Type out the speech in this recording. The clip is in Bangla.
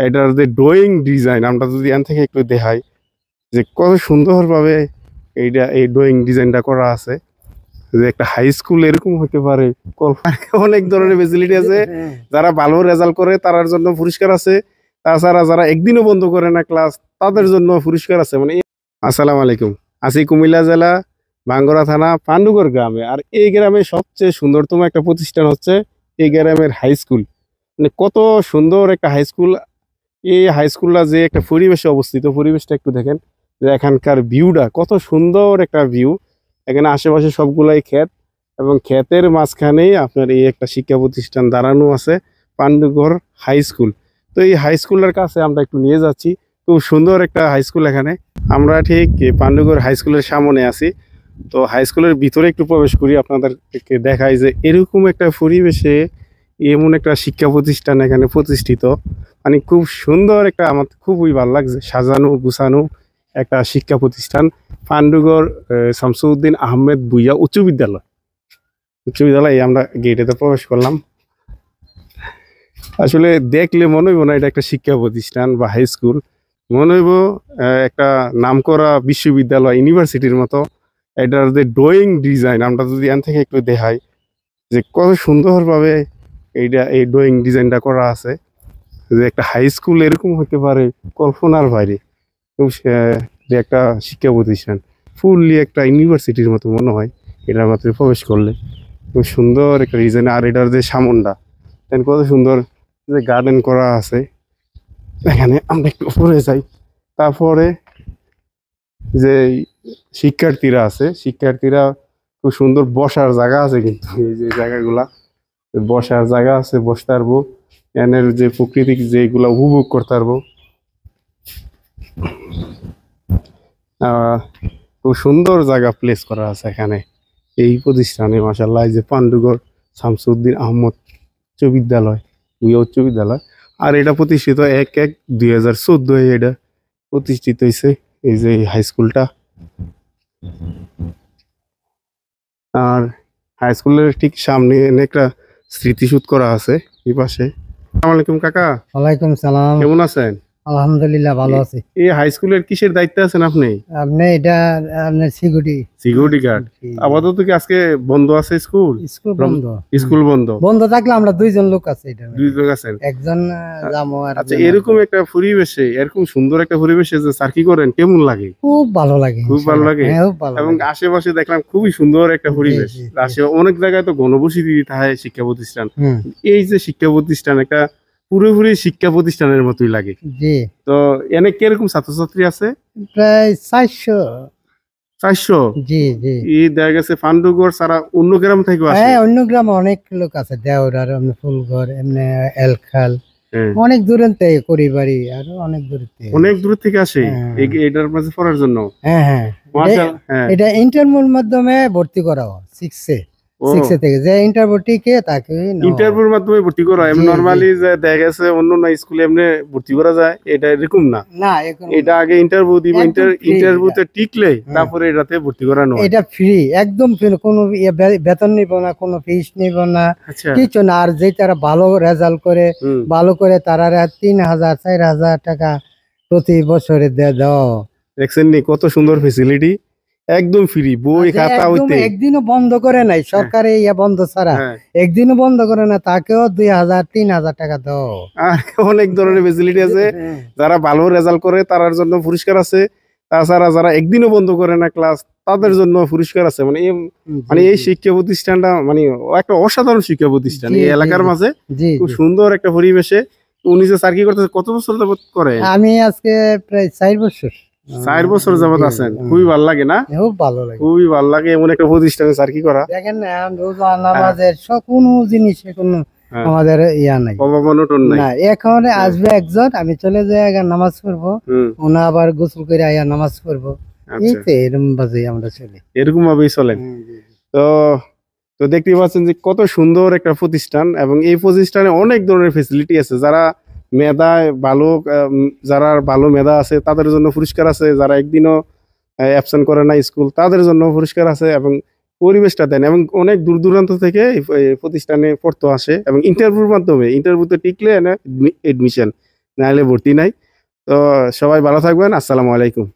এটার যে ড্রয়িং ডিজাইন আমরা যদি এখান থেকে একটু দেখাই যে কত সুন্দরভাবে এই ড্রয়িং ডিজাইনটা করা আছে, যে একটা হাই স্কুল এরকম হতে পারে কল্পনা। অনেক ধরনের ফেসিলিটি আছে। যারা ভালো রেজাল্ট করে তার জন্য পুরস্কার আছে, তাছাড়া যারা একদিনও বন্ধ করে না ক্লাস তাদের জন্য পুরস্কার আছে। মানে আসসালামু আলাইকুম, আছি কুমিল্লা জেলা ভাঙ্গুড়া থানা পান্ডুগড় গ্রামে। আর এই গ্রামে সবচেয়ে সুন্দরতম একটা প্রতিষ্ঠান হচ্ছে এই গ্রামের হাই স্কুল। মানে কত সুন্দর একটা হাই স্কুল। এই হাই স্কুলটা যে একটা পরিবেশে অবস্থিত, পরিবেশটা একটু দেখেন, যে এখানকার ভিউটা কত সুন্দর একটা ভিউ। এখানে আশেপাশে সবগুলাই ক্ষেত, এবং ক্ষেতের মাঝখানেই আপনার এই একটা শিক্ষা প্রতিষ্ঠান দাঁড়ানো আছে, পান্ডুগড় হাই স্কুল। তো এই হাই স্কুলের কাছে আমরা একটু নিয়ে যাচ্ছি। খুব সুন্দর একটা হাই স্কুল এখানে। আমরা ঠিক পান্ডুগড় হাই স্কুলের সামনে আছি। তো হাই স্কুলের ভিতরে একটু প্রবেশ করি, আপনাদেরকে দেখাই যে এরকম একটা পরিবেশে এমন একটা শিক্ষা প্রতিষ্ঠান এখানে প্রতিষ্ঠিত। মানে খুব সুন্দর একটা, আমার খুবই ভালো লাগছে, সাজানো গুছানো একটা শিক্ষা প্রতিষ্ঠান। পান্ডুগড় শামসুদ্দিন আহমেদ ভূঁইয়া উচ্চ বিদ্যালয় আমরা গেটেতে প্রবেশ করলাম। আসলে দেখলে মনে হইব না এটা একটা শিক্ষা প্রতিষ্ঠান বা হাই স্কুল, মনে হইব একটা নামকরা বিশ্ববিদ্যালয়, ইউনিভার্সিটির মতো। এটার যে ড্রয়িং ডিজাইন আমরা যদি এখান থেকে একটু দেখাই যে কত সুন্দরভাবে এই ড্রয়িং ডিজাইনটা করা আছে, যে একটা হাই স্কুল এরকম হতে পারে কল্পনার বাইরে। যে একটা শিক্ষা প্রতিষ্ঠান ফুললি একটা ইউনিভার্সিটির মতো মনে হয় এটার মাত্র প্রবেশ করলে। খুব সুন্দর একটা ডিজাইন। আর এটার যে সামনটা কত সুন্দর, যে গার্ডেন করা আছে এখানে। আমরা একটু উপরে যাই, তারপরে যে শিক্ষার্থীরা আছে, শিক্ষার্থীরা খুব সুন্দর বসার জায়গা আছে, কিন্তু এই যে জায়গাগুলা বসার জায়গা আছে, বসতে পারবো, এনের যে প্রাকৃতিক যেগুলা উপভোগ করতে পারবো। খুব সুন্দর জায়গা প্লেস করা আছে এখানে এই প্রতিষ্ঠানে মাশাআল্লাহ। এই যে পান্ডুগড় শামসুদ্দিন আহমদ উচ্চ বিদ্যালয়, উচ্চ বিদ্যালয়। আর এটা প্রতিষ্ঠিত 1/1/2014 এটা প্রতিষ্ঠিত হয়েছে, এই যে হাই স্কুলটা। আর হাই স্কুলের ঠিক সামনে একটা স্মৃতিসৌধ করা আছে এই পাশে। আসসালামু আলাইকুম কাকা। ওয়ালাইকুম সালাম। কেমন আছেন? আলহামদুলিল্লাহ ভালো আছি। এই হাই স্কুলের কিসের দায়িত্বে আছেন আপনি? আপনি এটা আপনার সিকিউরিটি গার্ড। আপাতত কি আজকে বন্ধ আছে স্কুল? স্কুল বন্ধ থাকলে আমরা দুইজন লোক আছে, এটা দুই লোক আছেন, একজন যাবো। আর আচ্ছা, এরকম একটা পরিবেশে, এরকম সুন্দর একটা পরিবেশে যে স্যার কি করেন কেমন লাগে? খুব ভালো লাগে, খুব ভালো লাগে। এবং আশেপাশে দেখলাম খুবই সুন্দর একটা পরিবেশ। অনেক জায়গায় তো ঘনবসতি থাকে শিক্ষা প্রতিষ্ঠান, এই যে শিক্ষা প্রতিষ্ঠান একটা পুরোপুরি শিক্ষা প্রতিষ্ঠানের মতোই লাগে। জি। তো এনে কিরকম ছাত্রছাত্রী আছে? প্রায় 400। জি জি। এই দেখা গেছে পান্ডুগড় ছাড়া অন্য গ্রাম থেকে আসে? হ্যাঁ, অন্য গ্রামে অনেক লোক আছে, দেওরার, এমনি ফুলগড়, এমনি এলখাল, অনেক দূরের থেকে, করিবাড়ি, আরো অনেক দূর থেকে আসে এটার মাঝে পড়ার জন্য। হ্যাঁ হ্যাঁ, এটা ইন্টারভিউর মাধ্যমে ভর্তি করা হয় 6 থেকে, যে ইন্টারভিউ টিকে তাকে ইন্টারভিউর মাধ্যমে ভর্তি করা হয়। নরমালি যে দেখা গেছে অন্য না স্কুলে এমনি ভর্তি করা যায়, এটা এরকম না। এটা আগে ইন্টারভিউ দিবে, ইন্টারভিউতে টিকলে তারপরে এটাতে ভর্তি করানো হয়। এটা ফ্রি, একদম ফ্রি, কোনো বেতন নিব না, কোনো ফিস নিব না, কিছু না। আর যে তারা ভালো রেজাল্ট করে, ভালো করে, তারা 3,000-4,000 টাকা প্রতি বছরে দেওয়া। দেখছেন নি কত সুন্দর ফেসিলিটি, একদম ফ্রি, বই খাতা হইতে একদিনও বন্ধ করে নাই সরকারে, বন্ধ ছাড়া একদিনও বন্ধ করে না, তাকেও 2,000-3,000 টাকা দাও। আর অনেক ধরনের ফেসিলিটি আছে। যারা ভালো রেজাল্ট করে তার জন্য পুরস্কার আছে, তাছাড়া যারা একদিনও বন্ধ করে না ক্লাস তাদের জন্য পুরস্কার আছে। মানে এই শিক্ষা প্রতিষ্ঠানটা মানে একটা অসাধারণ শিক্ষা প্রতিষ্ঠান এই এলাকার মাঝে, খুব সুন্দর একটা পরিবেশে। উনি যে স্যার কি করতেছে, কত বছর যাবত করে? আমি আজকে প্রায় 4 বছর। 4 বছর যাবত আছেন, খুবই ভালো লাগে না? খুব ভালো লাগে, খুবই ভালো লাগে এমন একটা প্রতিষ্ঠানে স্যার কি করা। দেখেন না, রোজা নামাজের কোনো জিনিসে কোনো আমাদের ইয়া নাই, অবমানন নাই। এখন আসবে একজন, আমি চলে যাই, নামাজ পড়বো, ওনা আবার গোসল করে আয়া নামাজ পড়বো, এই তো এরকম ভাবে আমরা চলি, এরকম ভাবেই চলেন। তো তো দেখতে পাচ্ছেন যে কত সুন্দর একটা প্রতিষ্ঠান, এবং এই প্রতিষ্ঠানে অনেক ধরনের ফেসিলিটি আছে। যারা যারা ভালো মেধা আছে তাদের জন্য পুরস্কার আছে, যারা একদিনও অ্যাবসেন্ট করে না স্কুল তাদের জন্য পুরস্কার আছে, এবং পরিবেশটা দেন, এবং অনেক দূর দূরান্ত থেকে এই প্রতিষ্ঠানে পড়তে আসে, এবং ইন্টারভিউর মাধ্যমে, ইন্টারভিউতে টিকলে এডমিশন। নাহলে ভর্তি নাই। তো সবাই ভালো থাকবেন, আসসালামু আলাইকুম।